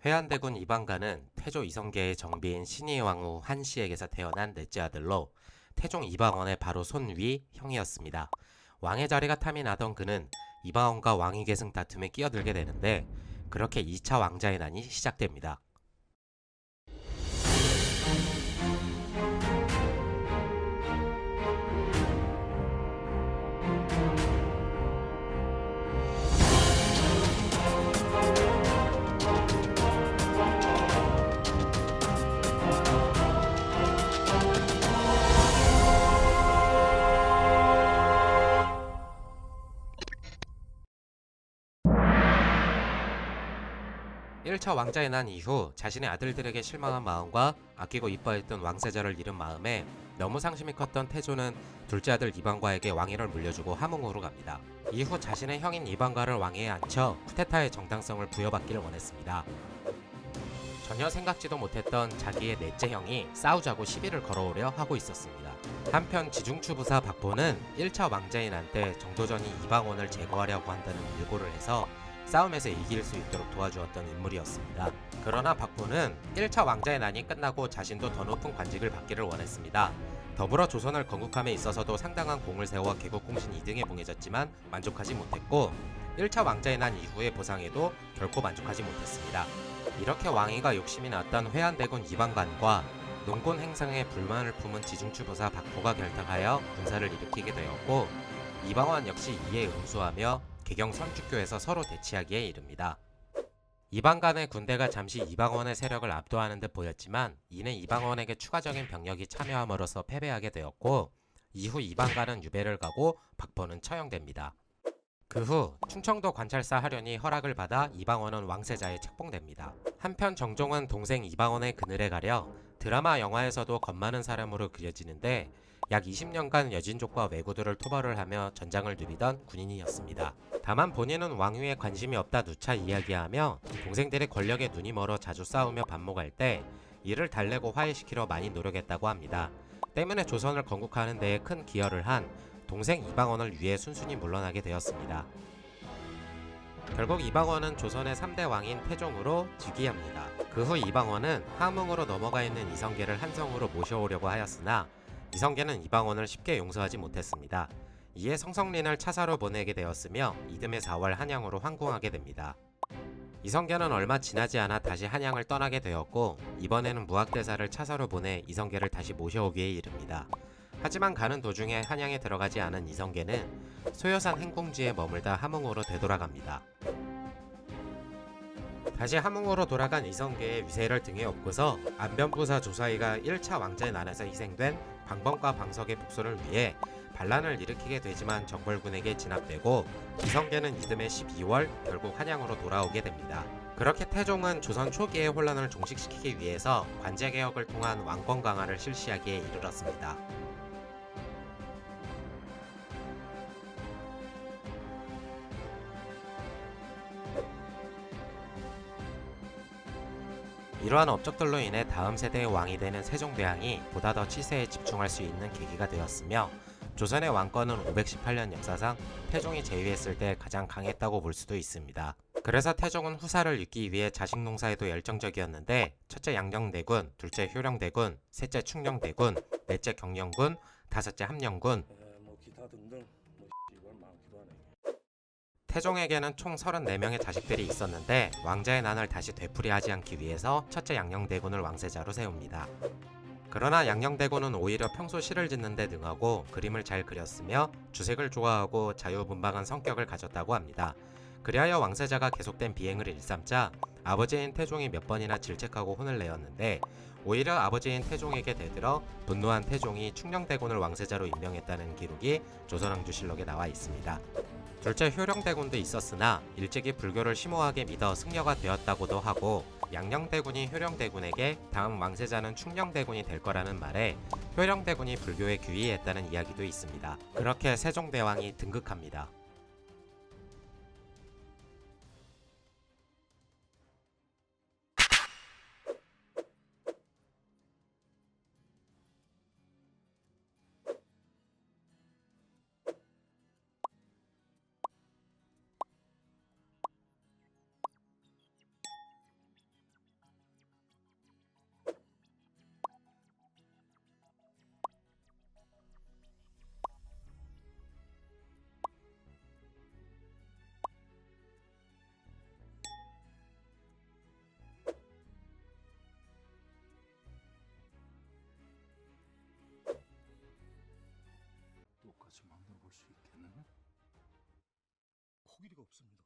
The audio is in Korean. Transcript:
회안대군 이방가는 태조 이성계의 정비인 신의왕후 한씨에게서 태어난 넷째 아들로 태종 이방원의 바로 손위 형이었습니다. 왕의 자리가 탐이 나던 그는 이방원과 왕위 계승 다툼에 끼어들게 되는데 그렇게 2차 왕자의 난이 시작됩니다. 1차 왕자의 난 이후 자신의 아들들에게 실망한 마음과 아끼고 이뻐했던 왕세자를 잃은 마음에 너무 상심이 컸던 태조는 둘째 아들 이방과에게 왕위를 물려주고 함흥으로 갑니다. 이후 자신의 형인 이방과를 왕위에 앉혀 쿠데타의 정당성을 부여받기를 원했습니다. 전혀 생각지도 못했던 자기의 넷째 형이 싸우자고 시비를 걸어오려 하고 있었습니다. 한편 지중추부사 박보는 1차 왕자의 난 때 정도전이 이방원을 제거하려고 한다는 일고를 해서 싸움에서 이길 수 있도록 도와주었던 인물이었습니다. 그러나 박보는 1차 왕자의 난이 끝나고 자신도 더 높은 관직을 받기를 원했습니다. 더불어 조선을 건국함에 있어서도 상당한 공을 세워 개국공신 2등에 봉해졌지만 만족하지 못했고 1차 왕자의 난 이후의 보상에도 결코 만족하지 못했습니다. 이렇게 왕위가 욕심이 났던 회안대군 이방관과 농곤 행상에 불만을 품은 지중추부사 박보가 결탁하여 군사를 일으키게 되었고 이방원 역시 이에 응수하며 개경 선주교에서 서로 대치하기에 이릅니다. 이방 간의 군대가 잠시 이방원의 세력을 압도하는 듯 보였지만 이는 이방원에게 추가적인 병력이 참여함으로써 패배하게 되었고 이후 이방 간은 유배를 가고 박보는 처형됩니다. 그 후 충청도 관찰사 하련이 허락을 받아 이방원은 왕세자에 책봉됩니다. 한편 정종은 동생 이방원의 그늘에 가려 드라마 영화에서도 겁 많은 사람으로 그려지는데 약 20년간 여진족과 왜구들을 토벌을 하며 전장을 누비던 군인이었습니다. 다만 본인은 왕위에 관심이 없다 누차 이야기하며 동생들의 권력에 눈이 멀어 자주 싸우며 반목할 때 이를 달래고 화해시키려 많이 노력했다고 합니다. 때문에 조선을 건국하는 데에 큰 기여를 한 동생 이방원을 위해 순순히 물러나게 되었습니다. 결국 이방원은 조선의 3대 왕인 태종으로 즉위합니다. 그 후 이방원은 함흥으로 넘어가 있는 이성계를 한성으로 모셔오려고 하였으나 이성계는 이방원을 쉽게 용서하지 못했습니다. 이에 성성린을 차사로 보내게 되었으며 이듬해 4월 한양으로 황궁하게 됩니다. 이성계는 얼마 지나지 않아 다시 한양을 떠나게 되었고 이번에는 무학대사를 차사로 보내 이성계를 다시 모셔오기에 이릅니다. 하지만 가는 도중에 한양에 들어가지 않은 이성계는 소여산 행궁지에 머물다 함흥으로 되돌아갑니다. 다시 함흥으로 돌아간 이성계의 위세를 등에 업고서 안변부사 조사이가 1차 왕자의 난에서 희생된 방범과 방석의 복수를 위해 반란을 일으키게 되지만 정벌군에게 진압되고 이성계는 이듬해 12월 결국 한양으로 돌아오게 됩니다. 그렇게 태종은 조선 초기의 혼란을 종식시키기 위해서 관제개혁을 통한 왕권 강화를 실시하기에 이르렀습니다. 이러한 업적들로 인해 다음 세대의 왕이 되는 세종대왕이 보다 더 치세에 집중할 수 있는 계기가 되었으며 조선의 왕권은 518년 역사상 태종이 제위했을 때 가장 강했다고 볼 수도 있습니다. 그래서 태종은 후사를 잇기 위해 자식 농사에도 열정적이었는데 첫째 양녕대군, 둘째 효령대군, 셋째 충녕대군, 넷째 경영군, 다섯째 함령군, 기타 등등 이걸 많기도 하네. 태종에게는 총 34명의 자식들이 있었는데 왕자의 난을 다시 되풀이하지 않기 위해서 첫째 양녕대군을 왕세자로 세웁니다. 그러나 양녕대군은 오히려 평소 시를 짓는 데 능하고 그림을 잘 그렸으며 주색을 좋아하고 자유분방한 성격을 가졌다고 합니다. 그리하여 왕세자가 계속된 비행을 일삼자 아버지인 태종이 몇 번이나 질책하고 혼을 내었는데 오히려 아버지인 태종에게 대들어 분노한 태종이 충녕대군을 왕세자로 임명했다는 기록이 조선왕조실록에 나와 있습니다. 둘째 효령대군도 있었으나 일찍이 불교를 심오하게 믿어 승려가 되었다고도 하고 양녕대군이 효령대군에게 다음 왕세자는 충녕대군이 될 거라는 말에 효령대군이 불교에 귀의했다는 이야기도 있습니다. 그렇게 세종대왕이 등극합니다. 볼 수 있겠느냐? 포기리가 없습니다.